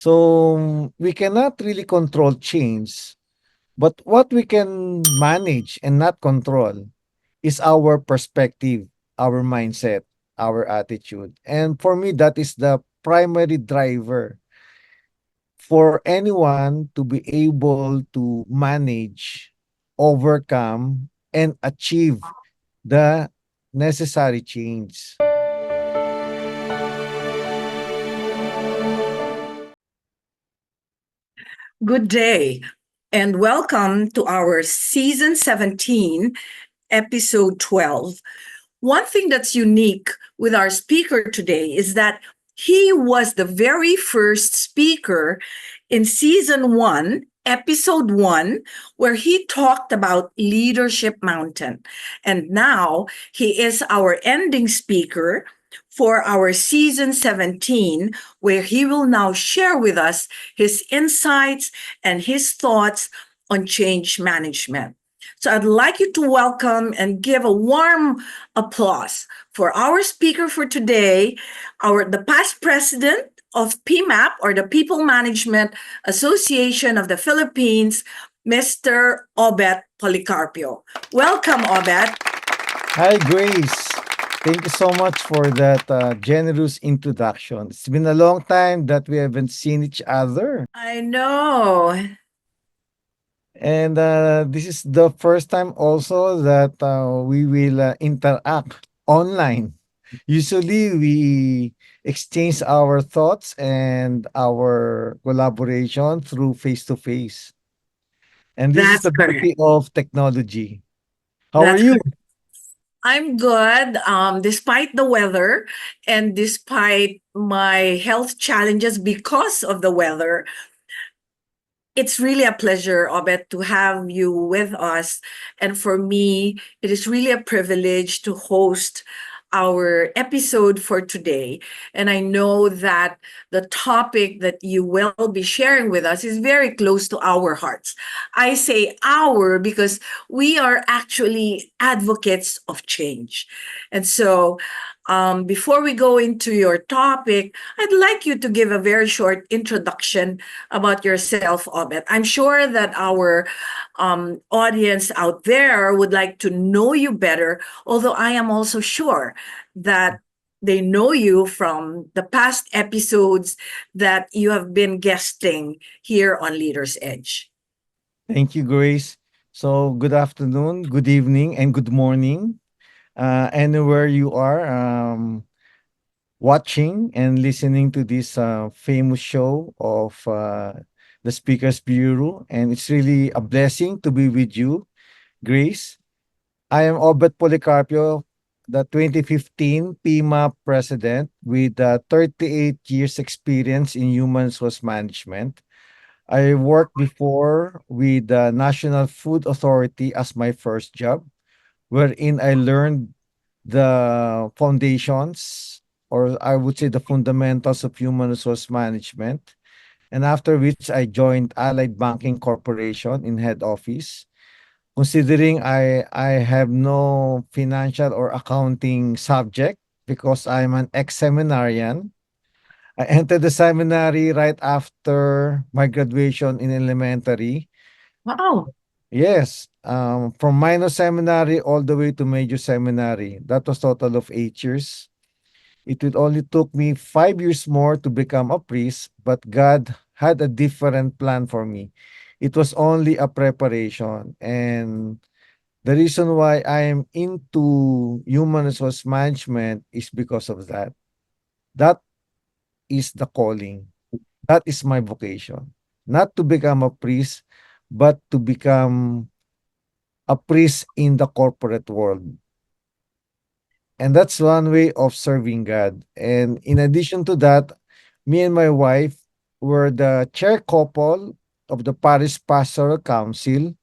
So we cannot really control change, but what we can manage and not control is our perspective, our mindset, our attitude. And for me, that is the primary driver for anyone to be able to manage, overcome, and achieve the necessary change. Good day, and welcome to our season 17, episode 12. One thing that's unique with our speaker today is that he was the very first speaker in season 1, episode 1, where he talked about Leadership Mountain. And now he is our ending speaker for our season 17, where he will now share with us his insights and his thoughts on change management. So I'd like you to welcome and give a warm applause for our speaker for today, the past president of PMAP, or the People Management Association of the Philippines, Mr. Obet Policarpio. Welcome, Obet. Hi, Grace. Thank you so much for that generous introduction. It's been a long time that we haven't seen each other. I know. And this is the first time also that we will interact online. Usually, we exchange our thoughts and our collaboration through face to face. And this is That's the correct. beauty of technology. How are That's you? correct. I'm good, despite the weather and despite my health challenges because of the weather. It's really a pleasure, Obet, to have you with us. And for me, it is really a privilege to host our episode for today. And I know that the topic that you will be sharing with us is very close to our hearts. I say our because we are actually advocates of change. And so, before we go into your topic, I'd like you to give a very short introduction about yourself, Obet. I'm sure that our audience out there would like to know you better, although I am also sure that they know you from the past episodes that you have been guesting here on Leader's Edge. Thank you, Grace. So, good afternoon, good evening, and good morning. Anywhere you are watching and listening to this famous show of the Speakers Bureau. And it's really a blessing to be with you, Grace. I am Obet Policarpio, the 2015 PMAP president with 38 years experience in human resource management. I worked before with the National Food Authority as my first job, wherein I learned the foundations, or I would say the fundamentals of human resource management. And after which I joined Allied Banking Corporation in head office. Considering I have no financial or accounting subject because I'm an ex-seminarian. I entered the seminary right after my graduation in elementary. Wow. Yes, from minor seminary all the way to major seminary. That was total of 8 years. It would only took me 5 years more to become a priest, but God had a different plan for me. It was only a preparation, and the reason why I am into human resource management is because of that. That is the calling. That is my vocation. Not to become a priest, but to become a priest in the corporate world. And that's one way of serving God. And in addition to that, me and my wife were the chair couple of the Parish Pastoral Council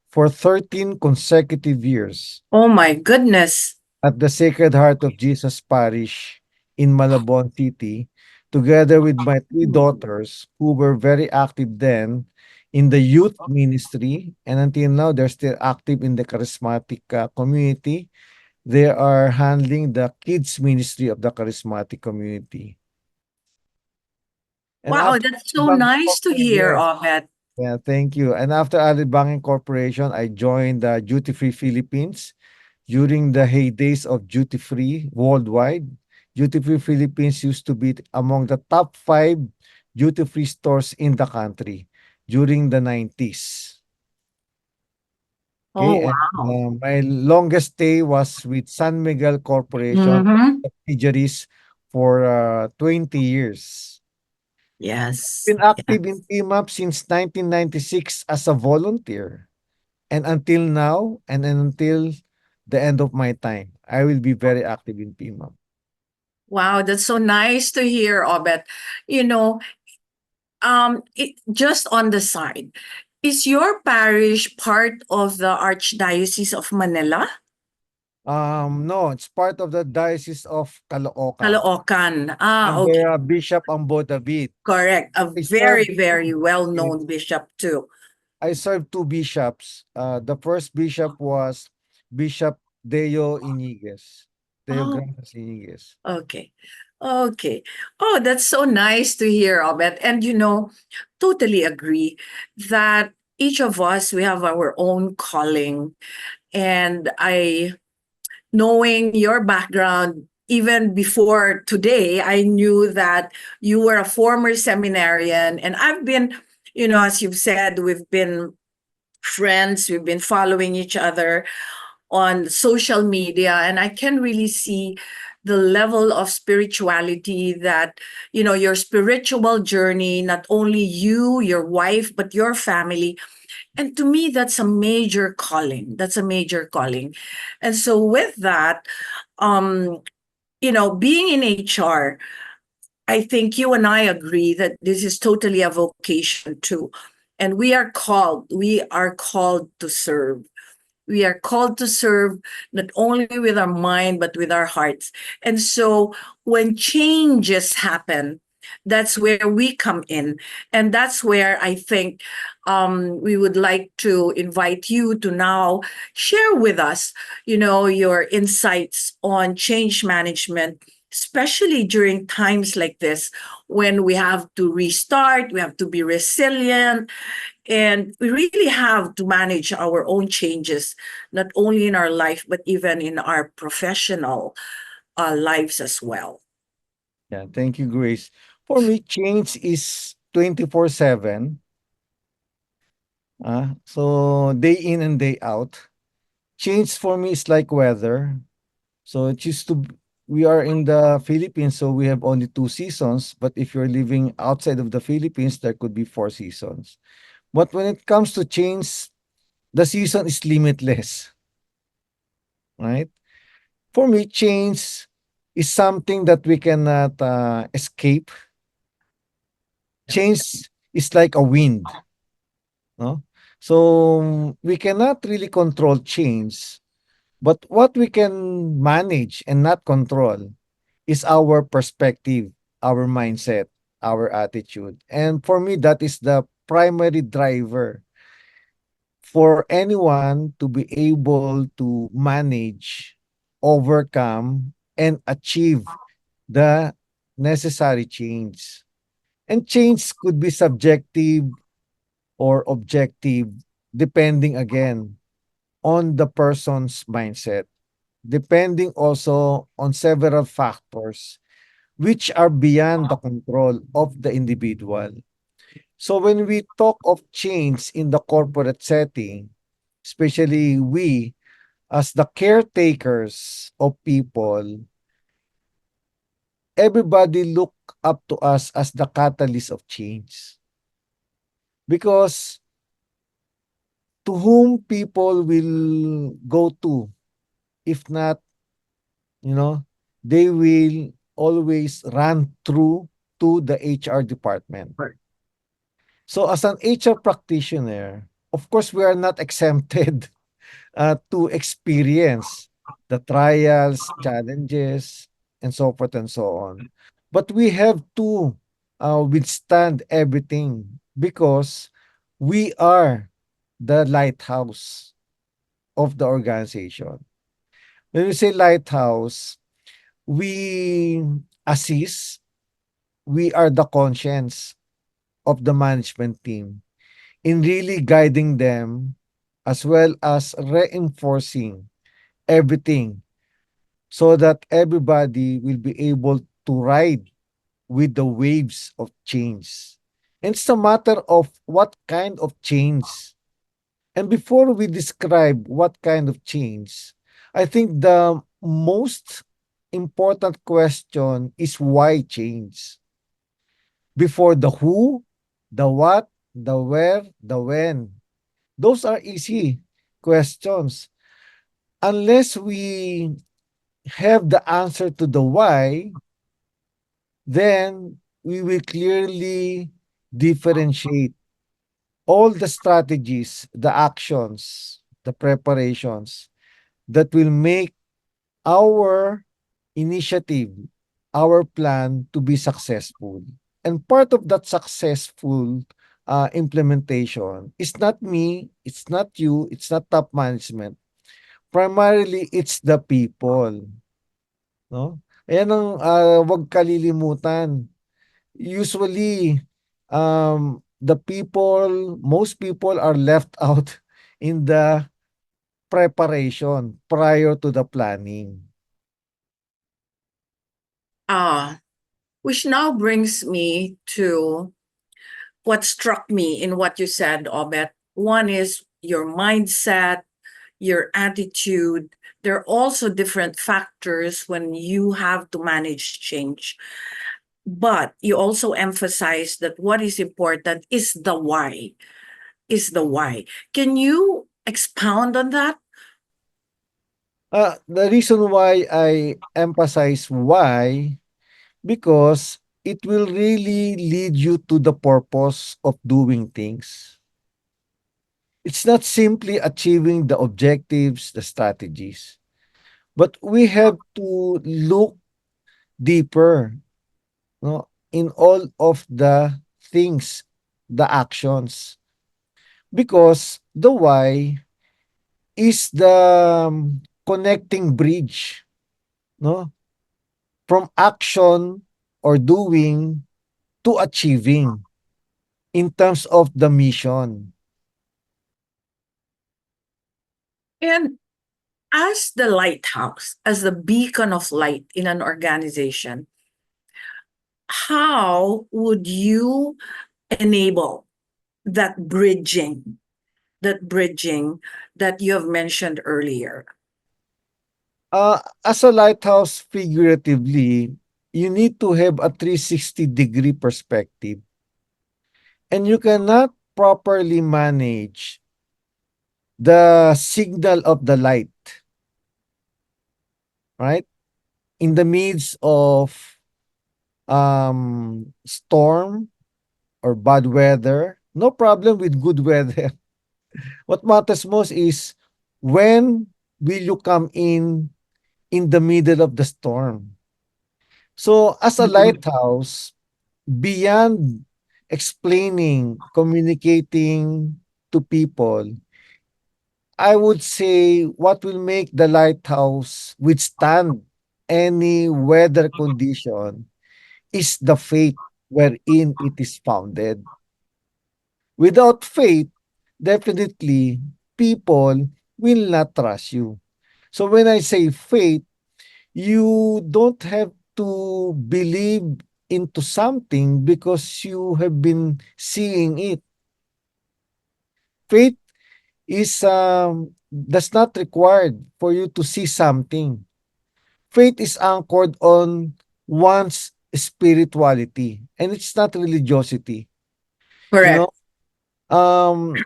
for 13 consecutive years Oh my goodness. at the Sacred Heart of Jesus Parish in Malabon City, together with my three daughters who were very active then in the youth ministry. And until now, they're still active in the charismatic community. They are handling the kids ministry of the charismatic community. And Wow, after that's so Alibang nice to hear, yes, Obet. yeah, thank you. And after Alibang Corporation, I joined the Duty Free Philippines during the heydays of duty free worldwide. Duty Free Philippines used to be among the top five duty free stores in the country during the 90s. Oh, Okay, and wow. my longest stay was with San Miguel Corporation Mm-hmm. subsidiaries for 20 years. Yes. Been active in Yes. PMAP since 1996 as a volunteer. And until now, and then until the end of my time, I will be very active in PMAP. Wow, that's so nice to hear, Obet. You know, just on the side, is your parish part of the Archdiocese of Manila? No, it's part of the Diocese of Caloocan Caloocan. Ah, okay. under Bishop Ambo David. Correct. A I served very, very yes, well-known bishop too. I served two bishops. The first bishop was Bishop Deo Iniguez. Deo Oh, Grandes Iniguez. okay. Okay. Oh, that's so nice to hear, Obet. And totally agree that each of us, we have our own calling. And knowing your background, even before today, I knew that you were a former seminarian. And I've been, as you've said, we've been friends, we've been following each other on social media, and I can really see the level of spirituality that, your spiritual journey, not only you, your wife, but your family. And to me, that's a major calling. That's a major calling. And so with that, um, being in HR, I think you and I agree that this is totally a vocation too. And we are called to serve. We are called to serve not only with our mind, but with our hearts. And so when changes happen, that's where we come in. And that's where I think we would like to invite you to now share with us, your insights on change management, especially during times like this when we have to restart, we have to be resilient, and we really have to manage our own changes, not only in our life, but even in our professional lives as well. Yeah, thank you, Grace. For me, change is 24/7. So day in and day out. Change for me is like weather. So it used to we are in the Philippines, so we have only two seasons. But if you're living outside of the Philippines, there could be four seasons. But when it comes to change, the season is limitless, right? For me, change is something that we cannot escape. Change is like a wind, no? So we cannot really control change, but what we can manage and not control is our perspective, our mindset, our attitude. And for me, that is the primary driver for anyone to be able to manage, overcome, and achieve the necessary change. And change could be subjective or objective, depending again on the person's mindset, depending also on several factors which are beyond the control of the individual. So when we talk of change in the corporate setting, especially we as the caretakers of people, everybody look up to us as the catalyst of change. Because to whom people will go to if not, they will always run through to the HR department. Right. So as an HR practitioner, of course, we are not exempted to experience the trials, challenges, and so forth and so on. But we have to withstand everything because we are the lighthouse of the organization. When we say lighthouse, we assist, we are the conscience of the management team in really guiding them as well as reinforcing everything so that everybody will be able to ride with the waves of change. And it's a matter of what kind of change. And before we describe what kind of change, I think the most important question is why change? Before the who, the what, the where, the when. Those are easy questions. Unless we have the answer to the why, then we will clearly differentiate all the strategies, the actions, the preparations that will make our initiative, our plan to be successful. And part of that successful implementation is not me, it's not you, it's not top management. Primarily, it's the people. No? Ayan ang wag kalilimutan. Usually, most people are left out in the preparation prior to the planning. Ah, which now brings me to what struck me in what you said, Obet. One is your mindset, your attitude. There are also different factors when you have to manage change. But you also emphasize that what is important is the why. Is the why. Can you expound on that? The reason why I emphasize why, because it will really lead you to the purpose of doing things. It's not simply achieving the objectives, the strategies, but we have to look deeper, no, in all of the things, the actions, because the why is the connecting bridge, no, from action or doing to achieving in terms of the mission. And as the lighthouse, as the beacon of light in an organization, how would you enable that bridging that you have mentioned earlier? As a lighthouse, figuratively, you need to have a 360-degree perspective, and you cannot properly manage the signal of the light, right? In the midst of storm or bad weather, no problem with good weather. What matters most is when will you come in the middle of the storm. So as a Mhm. lighthouse, beyond explaining, communicating to people, I would say what will make the lighthouse withstand any weather condition is the faith wherein it is founded. Without faith, definitely people will not trust you. So when I say faith, you don't have to believe into something because you have been seeing it. Faith is does not required for you to see something. Faith is anchored on one's spirituality, and it's not religiosity. You know, Correct. um,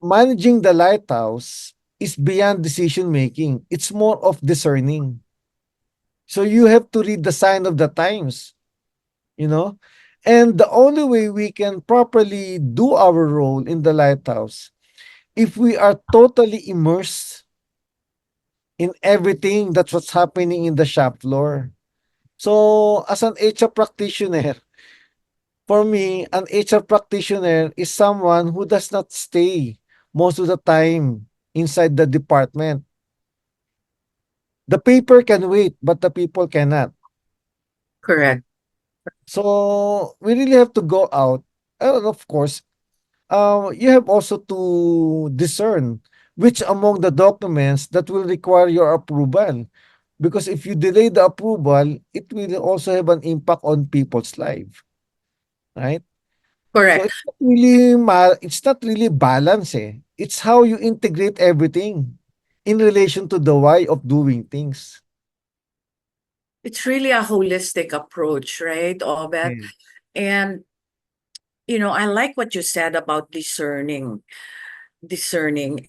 managing the lighthouse is beyond decision making. It's more of discerning. So you have to read the sign of the times, you know? And the only way we can properly do our role in the lighthouse, if we are totally immersed in everything that's what's happening in the shop floor. So, as an HR practitioner, for me, an HR practitioner is someone who does not stay most of the time inside the department. The paper can wait, but the people cannot. Correct. So we really have to go out. And of course, you have also to discern which among the documents that will require your approval. Because if you delay the approval, it will also have an impact on people's life, right? So Correct. it's not really balance eh. It's how you integrate everything in relation to the why of doing things. It's really a holistic approach, right, Obet? Yeah. And I like what you said about discerning,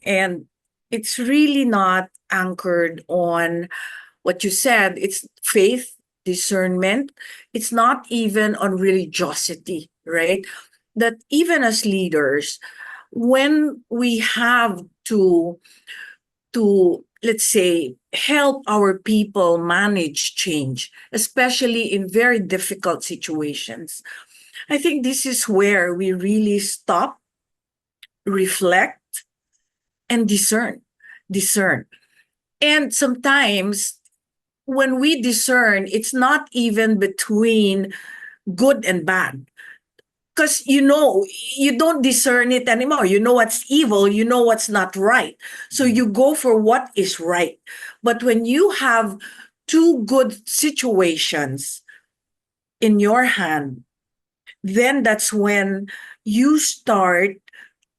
and it's really not anchored on what you said. It's faith, discernment. It's not even on religiosity, right? That even as leaders, when we have to let's say help our people manage change, especially in very difficult situations, I think this is where we really stop, reflect, and discern. And sometimes when we discern, it's not even between good and bad, because you don't discern it anymore. You know what's evil, you know what's not right, so Mhm. you go for what is right. But when you have two good situations in your hand, then that's when you start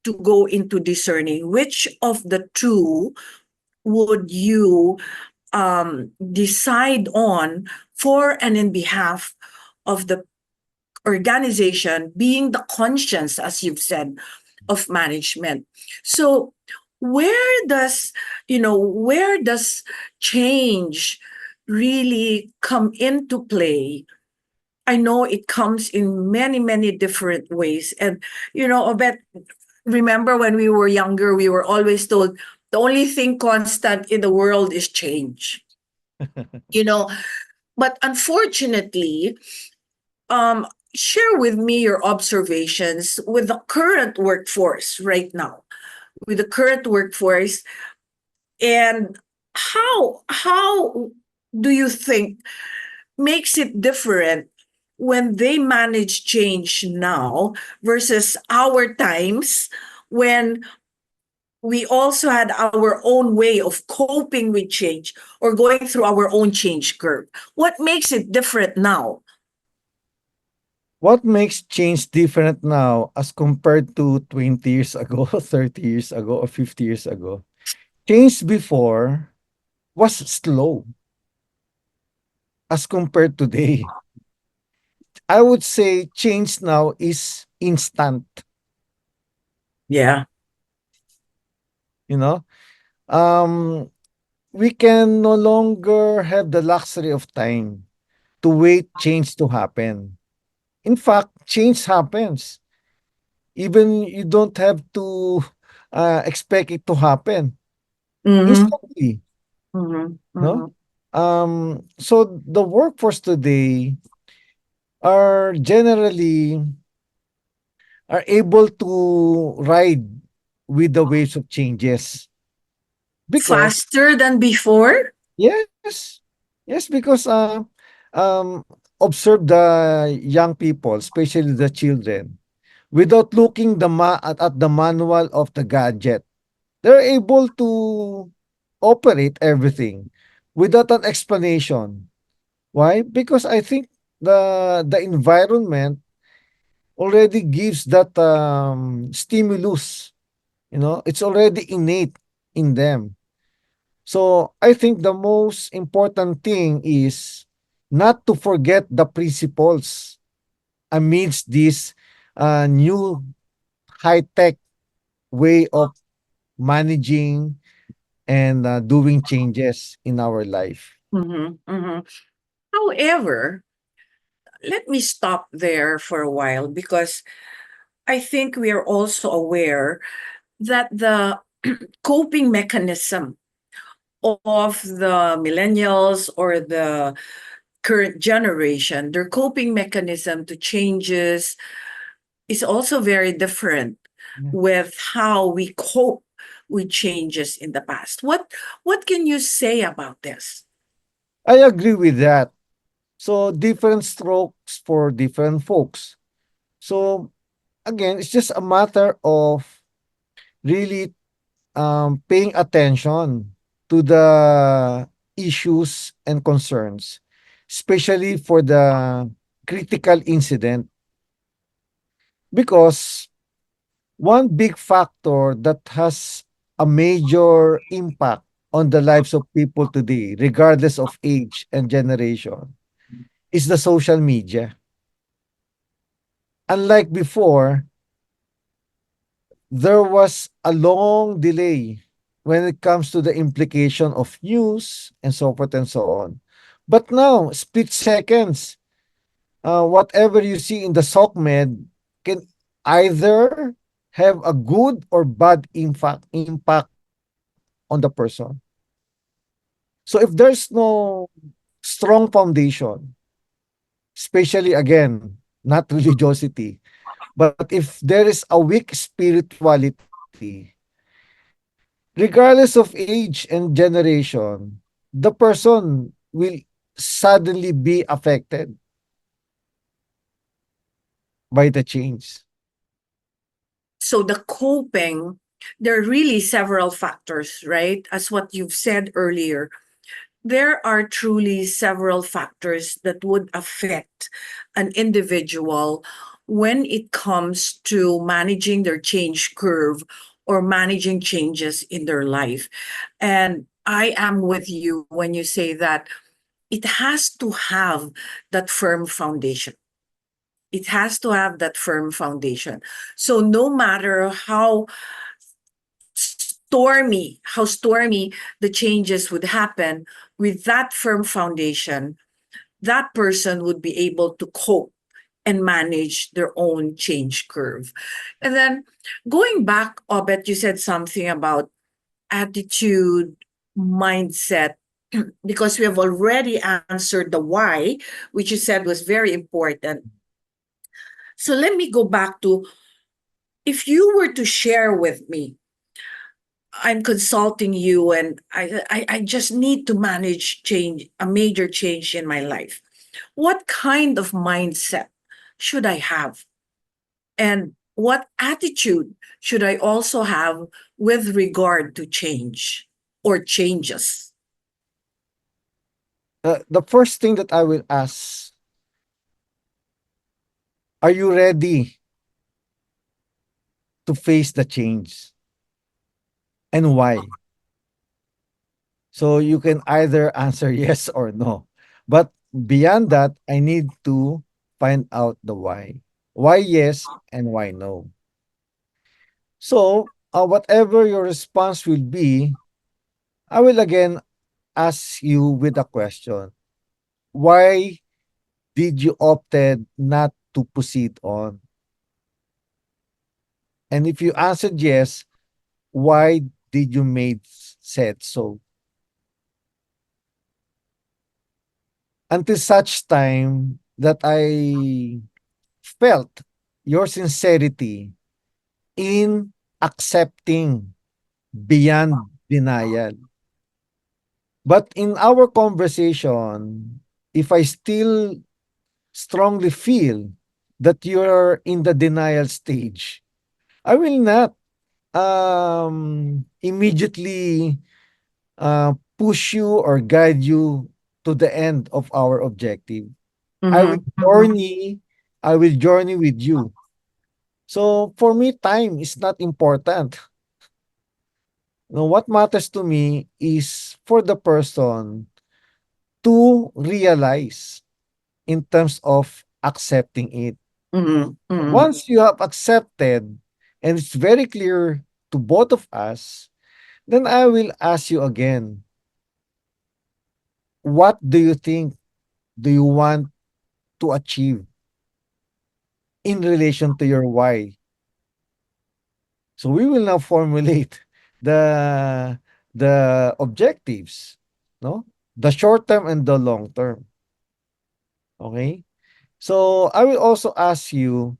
to go into discerning which of the two would you decide on for and in behalf of the organization, being the conscience, as you've said, of management. So where does change really come into play? I know it comes in many, many different ways. And Obet, remember when we were younger, we were always told the only thing constant in the world is change. You know, but unfortunately, um, share with me your observations with the current workforce right now, with the current workforce, and how do you think makes it different when they manage change now versus our times when we also had our own way of coping with change or going through our own change curve? What makes it different now? What makes change different now as compared to 20 years ago, 30 years ago, or 50 years ago? Change before was slow as compared today. I would say change now is instant, Yeah. you know? Um, we can no longer have the luxury of time to wait change to happen. In fact, change happens. Even you don't have to expect it to happen Mm-hmm. instantly, Mm-hmm. no? Mm-hmm. So the workforce today are generally are able to ride with the waves of changes because Faster than before? yes, yes, because observe the young people, especially the children, without looking at the manual of the gadget, they're able to operate everything without an explanation. Why? Because I think the environment already gives that stimulus. It's already innate in them. So I think the most important thing is not to forget the principles amidst this new high-tech way of managing and doing changes in our life. Mhm, mhm. However, let me stop there for a while because I think we are also aware that the coping mechanism of the millennials or the current generation, their coping mechanism to changes is also very different Yeah. with how we cope with changes in the past. What can you say about this? I agree with that. So different strokes for different folks. So again, it's just a matter of really paying attention to the issues and concerns, especially for the critical incident. Because one big factor that has a major impact on the lives of people today, regardless of age and generation, is the social media. Unlike before, there was a long delay when it comes to the implication of news and so forth and so on. But now, split seconds, whatever you see in the SOCMED can either have a good or bad impact on the person. So if there's no strong foundation, especially again, not religiosity, but if there is a weak spirituality, regardless of age and generation, the person will suddenly be affected by the change. So the coping, there are really several factors, right? As what you've said earlier, there are truly several factors that would affect an individual when it comes to managing their change curve or managing changes in their life. And I am with you when you say that it has to have that firm foundation. It has to have that firm foundation. So no matter how stormy the changes would happen, with that firm foundation, that person would be able to cope and manage their own change curve. And then going back, Obet, you said something about attitude, mindset, because we have already answered the why, which you said was very important. So let me go back to, if you were to share with me, I'm consulting you and I just need to manage change, a major change in my life. What kind of mindset should I have? And what attitude should I also have with regard to change or changes? The first thing that I will ask, are you ready to face the change and why? So you can either answer yes or no. But beyond that, I need to find out the why. Why yes and why no. So, whatever your response will be, I will again ask you with a question. Why did you opted not to proceed on? And if you answered yes, why did you made said so? Until such time that I felt your sincerity in accepting beyond denial. But in our conversation, if I still strongly feel that you're in the denial stage, I will not immediately push you or guide you to the end of our objective. I will Mm-hmm. journey, I will journey with you. So for me, time is not important. What matters to me is for the person to realize in terms of accepting it. Mm-hmm. Mm-hmm. Once you have accepted and it's very clear to both of us, then I will ask you again, what do you think do you want to achieve in relation to your why? So we will now formulate the objectives, no? The short term and the long term. Okay? So I will also ask you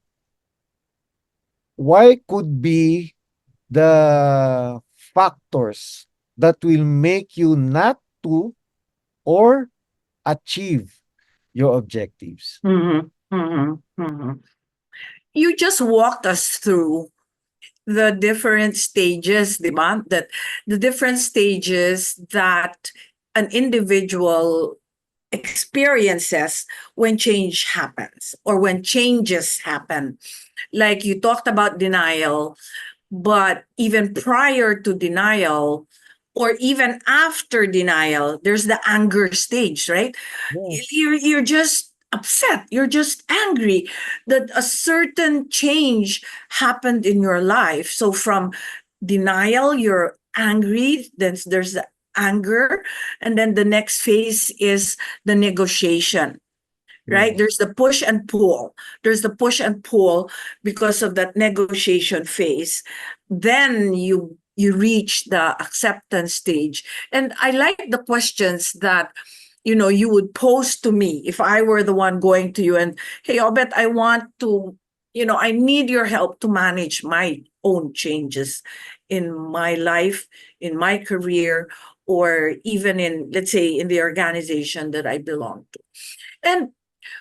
why could be the factors that will make you not to or achieve your objectives. Mhm, mhm, mhm. You just walked us through the different stages, di ba? That the different stages that an individual experiences when change happens or when changes happen. Like you talked about denial, but even prior to denial or even after denial, there's the anger stage, right? Yes. You're just upset, you're just angry that a certain change happened in your life. So from denial, you're angry, then there's the anger, and then the next phase is the negotiation, right? Yes. There's the push and pull. There's the push and pull because of that negotiation phase. Then you reach the acceptance stage. And I like the questions that you would pose to me if I were the one going to you and, hey, Obet, I want to, I need your help to manage my own changes in my life, in my career, or even in, let's say, in the organization that I belong to. And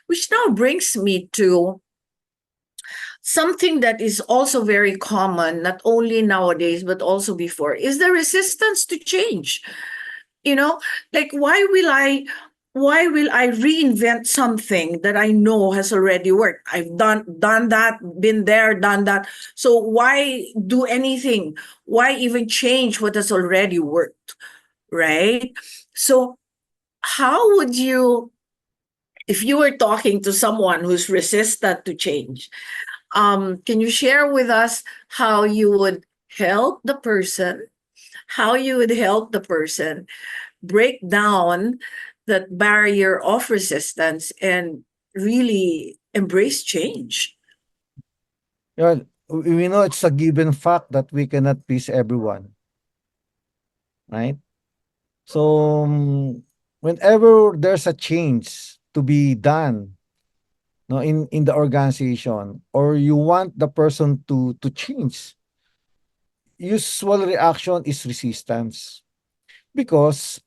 which now brings me to something that is also very common, not only nowadays, but also before, is the resistance to change. You know, like why will I reinvent something that I know has already worked? I've done that, been there, done that. So why do anything? Why even change what has already worked? Right? So how would you, if you were talking to someone who's resistant to change, can you share with us how you would help the person, break down that barrier of resistance and really embrace change? Yeah, we know it's a given fact that we cannot please everyone, right? So whenever there's a change to be done, no, in the organization, or you want the person to change, usual reaction is resistance. Because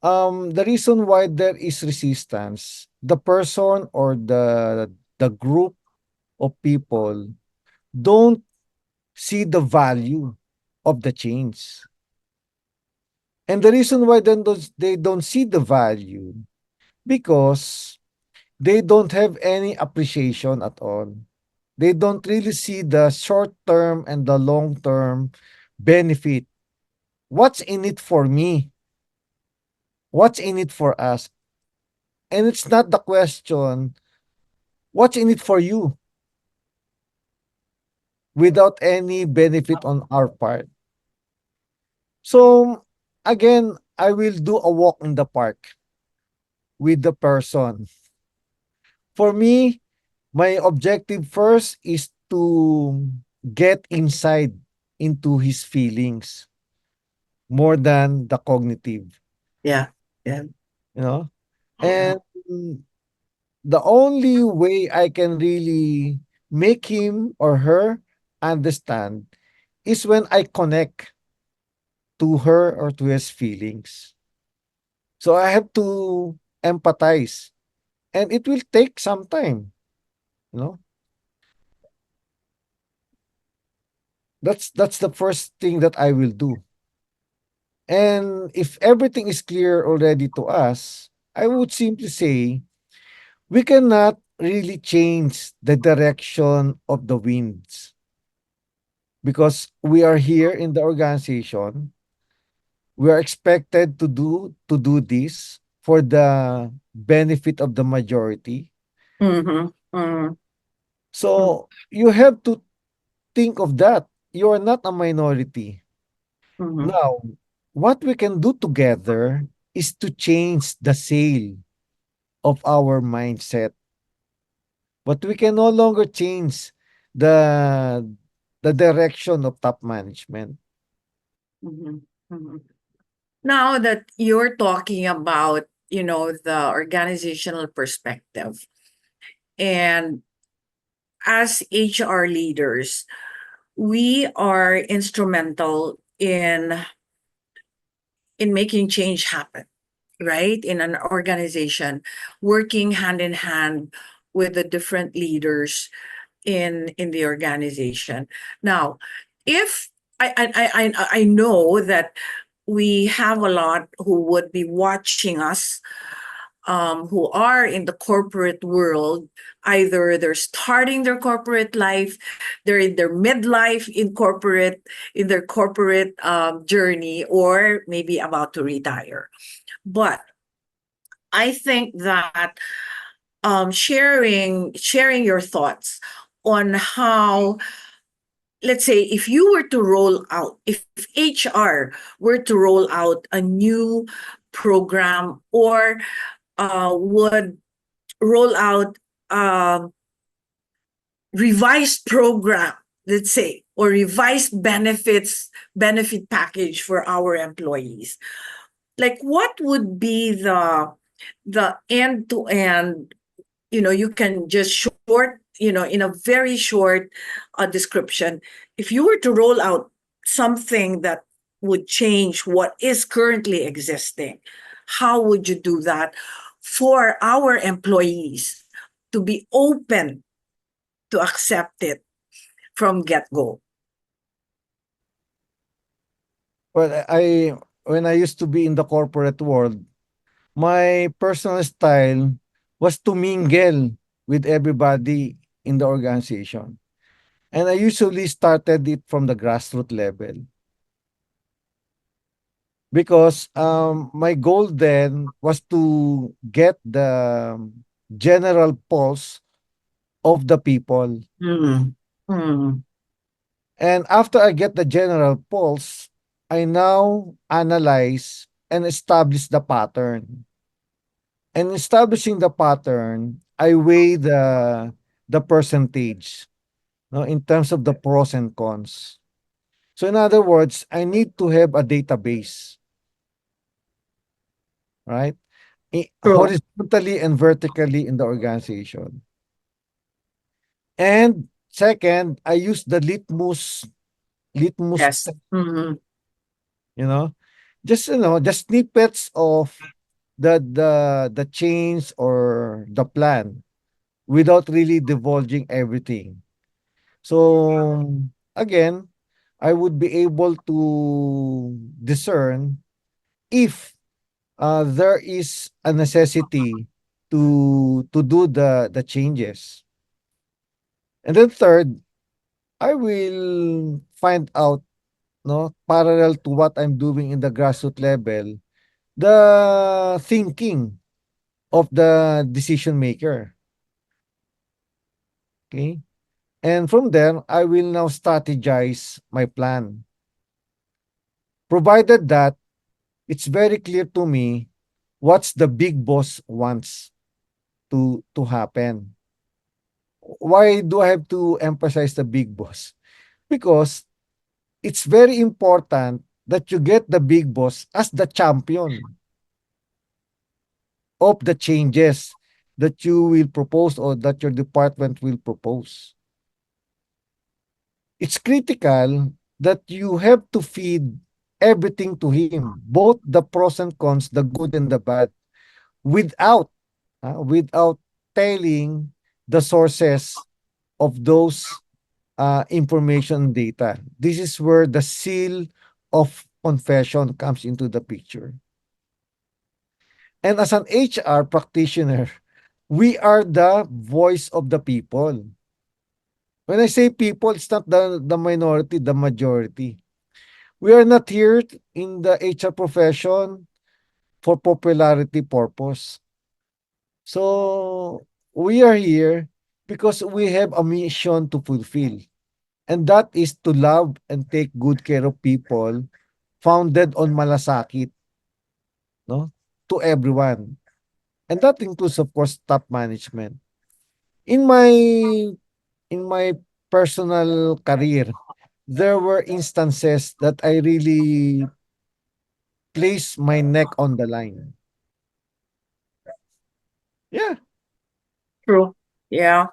the reason why there is resistance, the person or the group of people don't see the value of the change. And the reason why they don't see the value, because they don't have any appreciation at all. They don't really see the short term and the long term benefit. What's in it for me? What's in it for us? And it's not the question, what's in it for you without any benefit on our part? So, again, I will do a walk in the park with the person. For me, my objective first is to get inside into his feelings more than the cognitive, Yeah, yeah. you know? Mhm. And the only way I can really make him or her understand is when I connect to her or to his feelings. So I have to empathize, and it will take some time, you know. That's the first thing that I will do. And if everything is clear already to us, I would simply say we cannot really change the direction of the winds, because we are here in the organization. We are expected to do this for the benefit of the majority. Mhm, mhm, mhm, So you have to think of that. You are not a minority. mhm, Now, what we can do together is to change the sail of our mindset. But we can no longer change the the direction of top management. mhm, mhm. Now that you're talking about, the organizational perspective, and as HR leaders, we are instrumental in making change happen. right? In an organization, working hand in hand with the different leaders in the organization. Now, if I know that we have a lot who would be watching us, who are in the corporate world. Either they're starting their corporate life, they're in their midlife in their corporate journey, or maybe about to retire. But I think that sharing your thoughts on how, let's say, if you were to roll out, if HR were to roll out a new program, or would roll out um revised program, let's say, or revised benefit package for our employees, like what would be the end to end, you can just short, in a very short description, if you were to roll out something that would change what is currently existing, how would you do that for our employees to be open to accept it from get go? Well, when I used to be in the corporate world, my personal style was to mingle with everybody in the organization. And I usually started it from the grassroots level because my goal then was to get the general pulse of the people. Mm. Mm. And after I get the general pulse, I now analyze and establish the pattern. And establishing the pattern, I weigh the percentage, no, in terms of the pros and cons. So in other words, I need to have a database, right? True. Horizontally and vertically in the organization. And second, I use the litmus Yes. test, Mm-hmm. you know, just snippets of the change or the plan without really divulging everything. So again, I would be able to discern if there is a necessity to do the changes. And then third, I will find out, no, parallel to what I'm doing in the grassroots level, the thinking of the decision maker. Okay. And from there, I will now strategize my plan. Provided that it's very clear to me what's the big boss wants to happen. Why do I have to emphasize the big boss? Because it's very important that you get the big boss as the champion of the changes that you will propose or that your department will propose. It's critical that you have to feed everything to him, both the pros and cons, the good and the bad, without without telling the sources of those information data. This is where the seal of confession comes into the picture. And as an HR practitioner, we are the voice of the people. When I say people, it's not the minority, the majority. We are not here in the HR profession for popularity purpose. So we are here because we have a mission to fulfill. And that is to love and take good care of people founded on malasakit, no? To everyone. And that includes, of course, top management. In my in my personal career, there were instances that I really placed my neck on the line. Yeah. True. Yeah.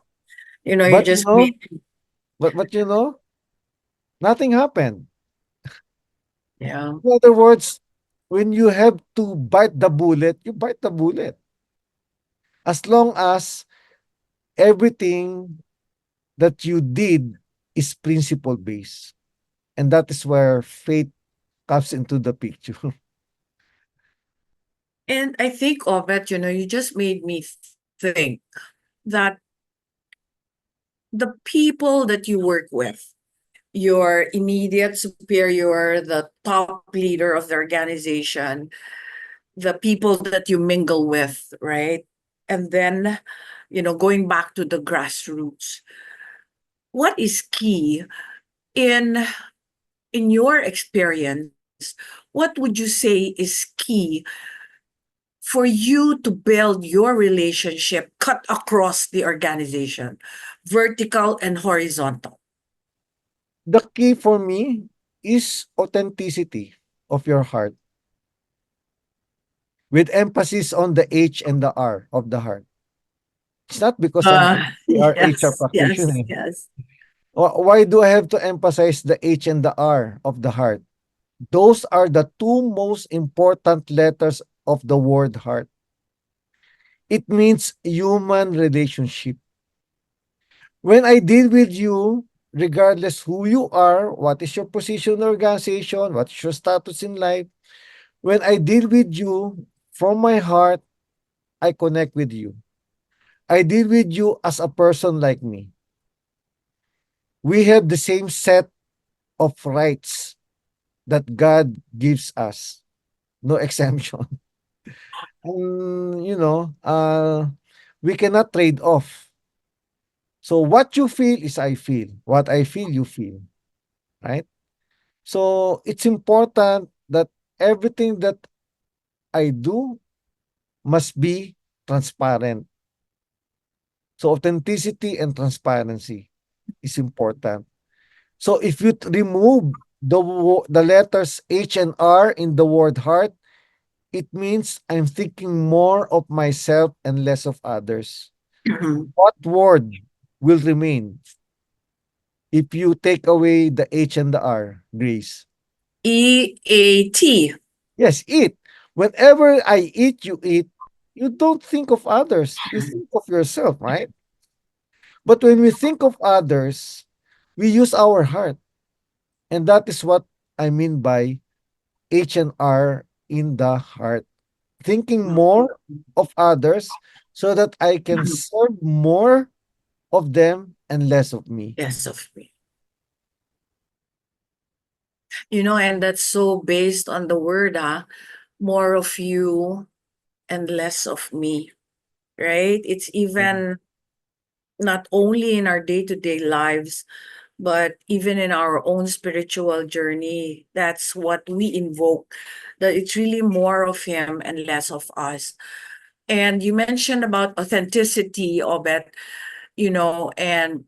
You But you just made. know, nothing happened. Yeah. In other words, when you have to bite the bullet, you bite the bullet. As long as everything that you did is principle based. And that is where faith comes into the picture. And I think of it, you just made me think that the people that you work with, your immediate superior, the top leader of the organization, the people that you mingle with, right? And then, going back to the grassroots, what is key in in your experience? What would you say is key for you to build your relationship cut across the organization, vertical and horizontal? The key for me is authenticity of your heart with emphasis on the H and the R of the heart. It's not because I'm a PR HR Yes, yes, practitioner. yes. Why do I have to emphasize the H and the R of the heart? Those are the two most important letters of the word heart. It means human relationship. When I deal with you, regardless who you are, what is your position in the organization, what is your status in life, when I deal with you from my heart, I connect with you. I deal with you as a person like me. We have the same set of rights that God gives us. No exemption. And, we cannot trade off. So what you feel is I feel. What I feel, you feel. Right? So it's important that everything that I do must be transparent. So authenticity and transparency is important. So if you remove the letters H and R in the word heart, it means I'm thinking more of myself and less of others. What word will remain if you take away the H and the R, Grace? EAT. Yes, eat. Whenever I eat, you eat. You don't think of others. You think of yourself, right? But when we think of others, we use our heart. And that is what I mean by H and R in the heart. Thinking more of others so that I can serve more of them and less of me. Yes, of me. And that's so based on the word, more of you and less of me, right? It's Mhm. even not only in our day-to-day lives, but even in our own spiritual journey. That's what we invoke, that it's really more of him and less of us. And you mentioned about authenticity, Obet, and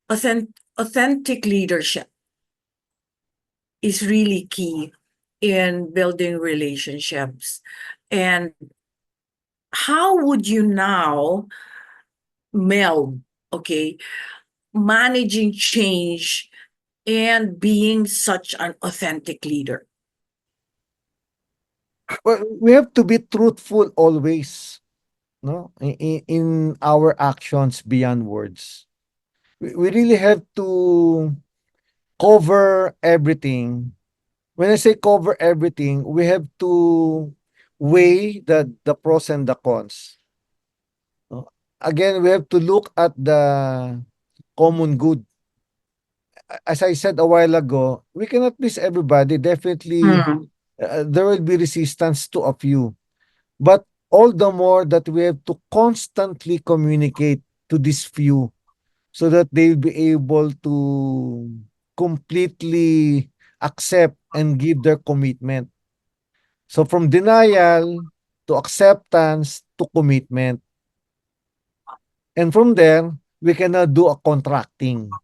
authentic leadership is really key in building relationships. And how would you now meld, okay, managing change and being such an authentic leader? Well, we have to be truthful always, no? In our actions beyond words. We really have to cover everything. When I say cover everything, we have to weigh the pros and the cons. No? Again, we have to look at the common good. As I said a while ago, we cannot please everybody. Definitely, Mm. there will be resistance to a few. But all the more that we have to constantly communicate to these few so that they'll be able to completely accept and give their commitment. So from denial to acceptance to commitment. And from there, we can now do a contracting.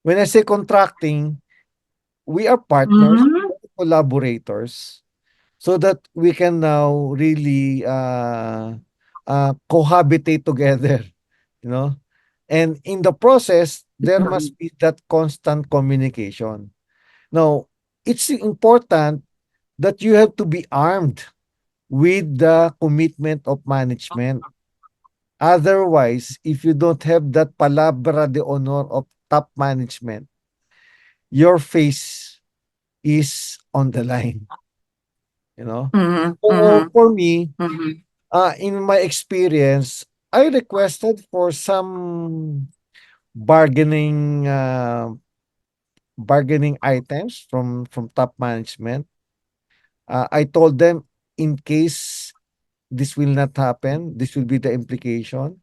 When I say contracting, we are partners, Mhm. collaborators, so that we can now really cohabitate together, you know. And in the process, there Mhm. must be that constant communication. Now, it's important that you have to be armed with the commitment of management. Otherwise, if you don't have that palabra de honor of top management, your face is on the line, you know. Mhm, So mhm, for me, mhm. in my experience, I requested for some bargaining bargaining items from top management. I told them, in case this will not happen, this will be the implication,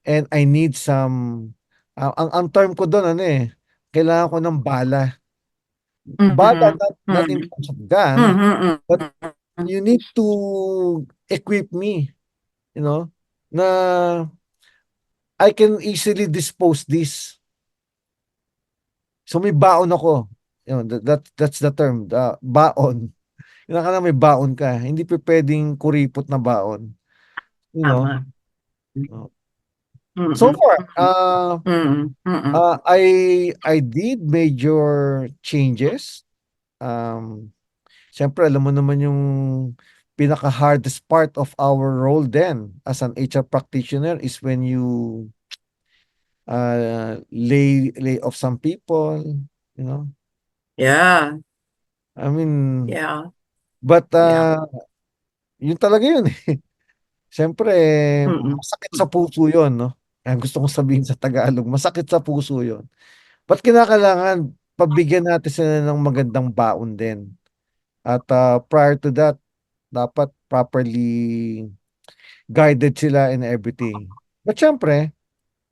and I need some, ang term ko dun ano, eh, kailangan ko ng bala. Bala, Mhm, not in mhm. terms of gun, Mhm, but mhm. you need to equip me, you know, na I can easily dispose this. So may baon ako. You know, that's the term, the baon. Kailangan may baon ka. Hindi pupuwedeng kuripot na baon, you know? Tama. Oh. So Mm, far, mm, mm. I did major changes. Siyempre alam mo naman yung pinaka-hardest part of our role then as an HR practitioner is when you, lay off some people, you know? Yeah, I mean, yeah, but, yeah. yun talaga yun, eh. Siyempre Mm. masakit sa puso yun 'no? Ang gusto kong sabihin sa Tagalog, masakit sa puso yun. Ba't kinakailangan pabigyan natin sila ng magandang baon din at, prior to that dapat properly guided sila in everything. But siyempre,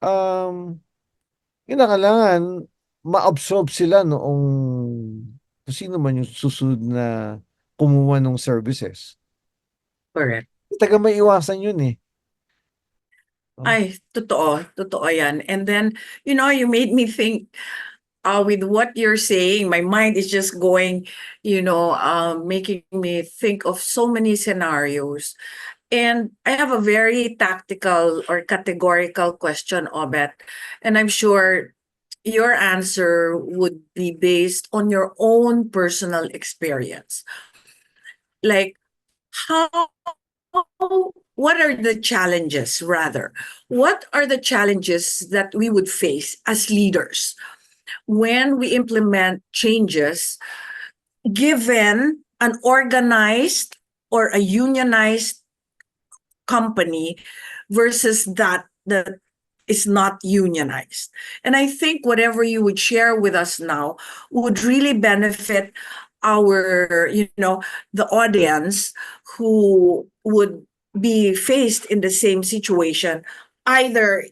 um, kinakailangan ma-absorb sila noong kung sino man yung susunod na kumuha nung services. Correct. Hindi talaga maiiwasan yun, eh, 'no? Ay, totoo, totoo yan. And then, you made me think, with what you're saying, my mind is just going, making me think of so many scenarios. And I have a very tactical or categorical question, Obet. And I'm sure your answer would be based on your own personal experience. Like, how what are the challenges, rather? What are the challenges that we would face as leaders when we implement changes given an organized or a unionized company versus that is not unionized? And I think whatever you would share with us now would really benefit our, the audience who would be faced in the same situation, either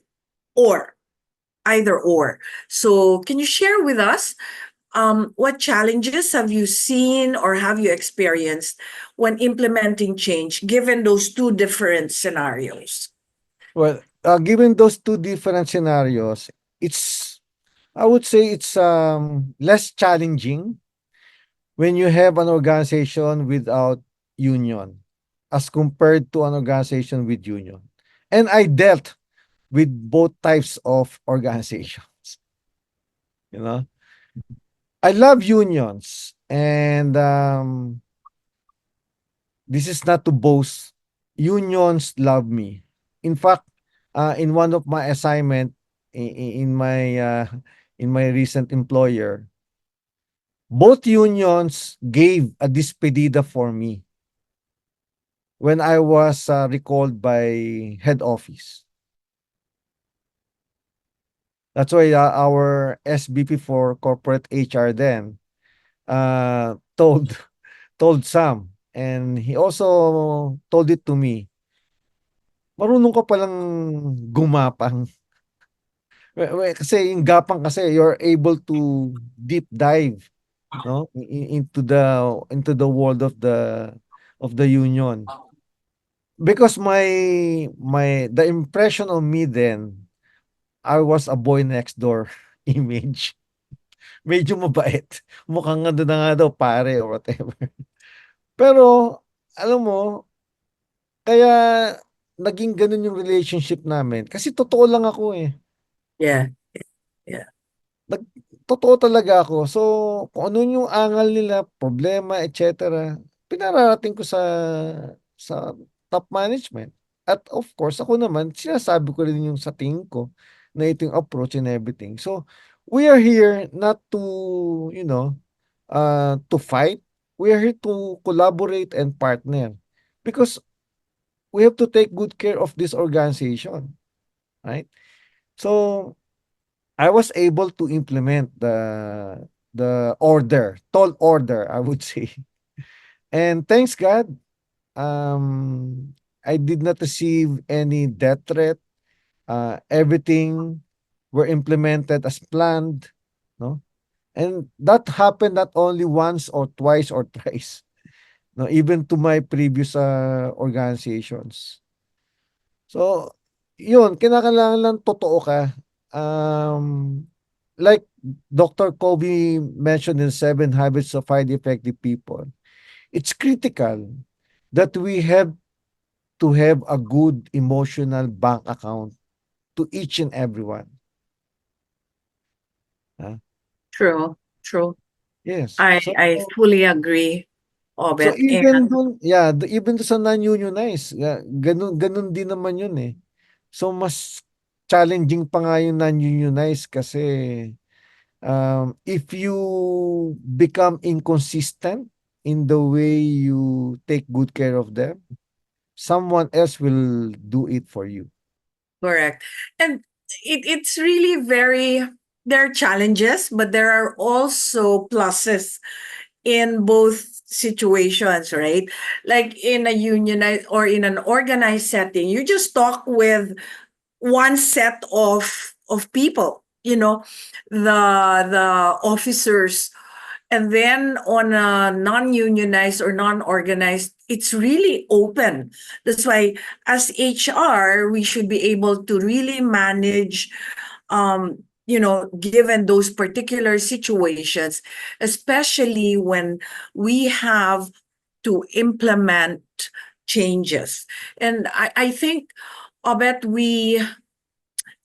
or, either or. So, can you share with us, what challenges have you seen or have you experienced when implementing change, given those two different scenarios? Well, given those two different scenarios, it's I would say it's less challenging when you have an organization without union as compared to an organization with union. And I dealt with both types of organizations, you know. I love unions, and this is not to boast. Unions love me. In fact, in one of my assignment in my recent employer, both unions gave a despedida for me when I was recalled by head office. That's why our SVP for corporate HR then told told Sam, and he also told it to me. Marunong ka palang gumapang. Kasi yung gapang kasi you're able to deep dive, no, into the world of the union. Because the impression of me then, I was a boy next door image. Medyo mabait. Mukhang ano na nga daw pare or whatever. Pero alam mo, kaya naging ganun yung relationship namin kasi totoo lang ako, eh. Yeah, yeah. Totoo talaga ako. So, kung ano yung angal nila, problema, et cetera, pinararating ko sa top management. At of course, ako naman, sinasabi ko rin yung sa tingin ko na ito yung approach and everything. So, we are here not to, you know, to fight. We are here to collaborate and partner because we have to take good care of this organization, right? So, I was able to implement the order, tall order, I would say. And thanks God, I did not receive any death threat. Everything were implemented as planned, no? And that happened not only once or twice or thrice, no, even to my previous organizations. So, yun, kinakailangan lang totoo ka. Um, like Dr. Kobe mentioned in Seven Habits of Highly Effective People, it's critical that we have to have a good emotional bank account to each and everyone. Ah, True, true. yes. I fully agree, So Obet. even And dun, yeah, even dun sa non-unionized, ganun din naman yun eh. So mas challenging pa nga yung non-unionized kasi if you become inconsistent in the way you take good care of them, someone else will do it for you. correct. And it's really very, there are challenges, but there are also pluses in both situations, right? Like in a unionized or in an organized setting, you just talk with one set of people, the officers. And then on a non-unionized or non-organized, it's really open. That's why as HR, we should be able to really manage, given those particular situations, especially when we have to implement changes. And I think, Obet, we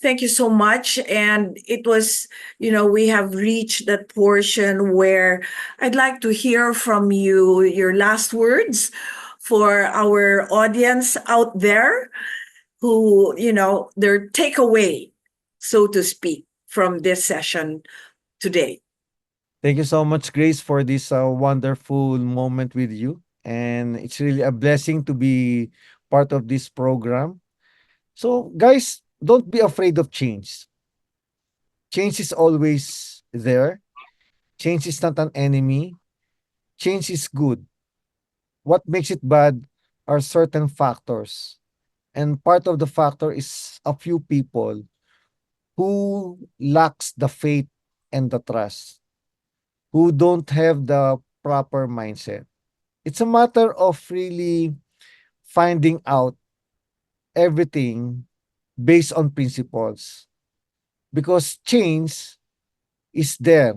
thank you so much. And it was, we have reached that portion where I'd like to hear from you your last words for our audience out there who, their takeaway, so to speak, from this session today. Thank you so much, Grace, for this wonderful moment with you. And it's really a blessing to be part of this program. So, guys, don't be afraid of change. Change is always there. Change is not an enemy. Change is good. What makes it bad are certain factors. And part of the factor is a few people who lacks the faith and the trust, who don't have the proper mindset. It's a matter of really finding out everything based on principles because change is there.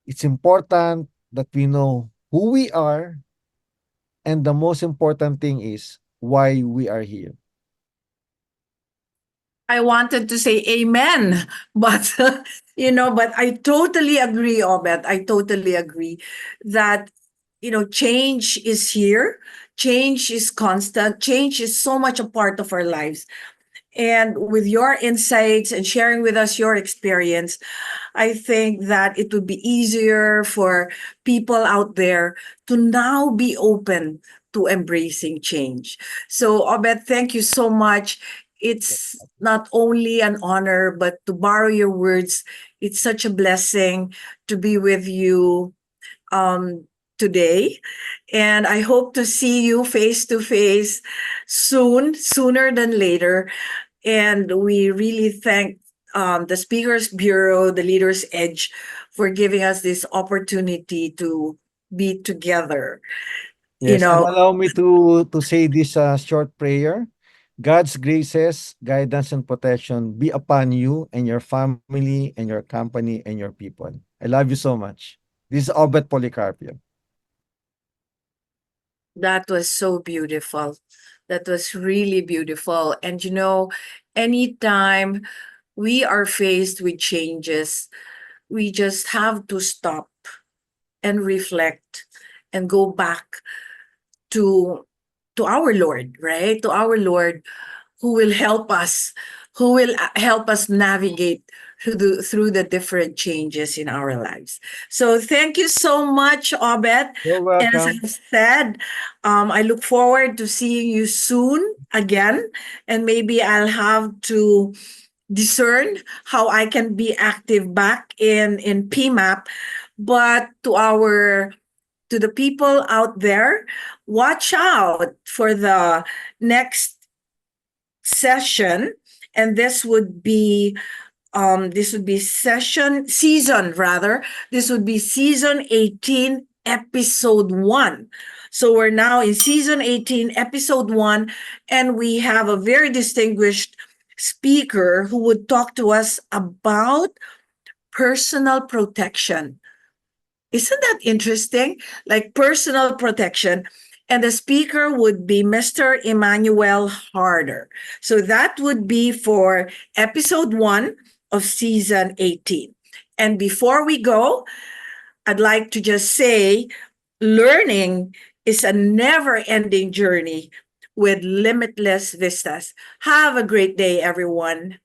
It's important that we know who we are, and the most important thing is why we are here. I wanted to say amen, but but I totally agree, Obet. I totally agree that change is here. Change is constant. Change is so much a part of our lives. And with your insights and sharing with us your experience, I think that it would be easier for people out there to now be open to embracing change. So, Obed, thank you so much. It's not only an honor, but to borrow your words, it's such a blessing to be with you um, today. And I hope to see you face to face soon, sooner than later. And we really thank the Speakers Bureau, the Leaders Edge, for giving us this opportunity to be together. You Yes, and know, allow me to say this short prayer. God's graces, guidance, and protection be upon you and your family and your company and your people. I love you so much. This is Obet Policarpio. that was so beautiful. That was really beautiful. And anytime we are faced with changes, we just have to stop and reflect and go back to our Lord, right? To our Lord, who will help us, who will help us navigate through the different changes in our lives. So thank you so much, Obet. You're And as welcome. I've said, I look forward to seeing you soon again, and maybe I'll have to discern how I can be active back in PMAP. But to the people out there, watch out for the next session, and this would be season rather. This would be season 18, episode 1. So we're now in season 18, episode 1, and we have a very distinguished speaker who would talk to us about personal protection. Isn't that interesting? Like personal protection. And the speaker would be Mr. Emmanuel Harder. So that would be for episode 1 of season 18. And before we go, I'd like to just say learning is a never ending journey with limitless vistas. Have a great day, everyone.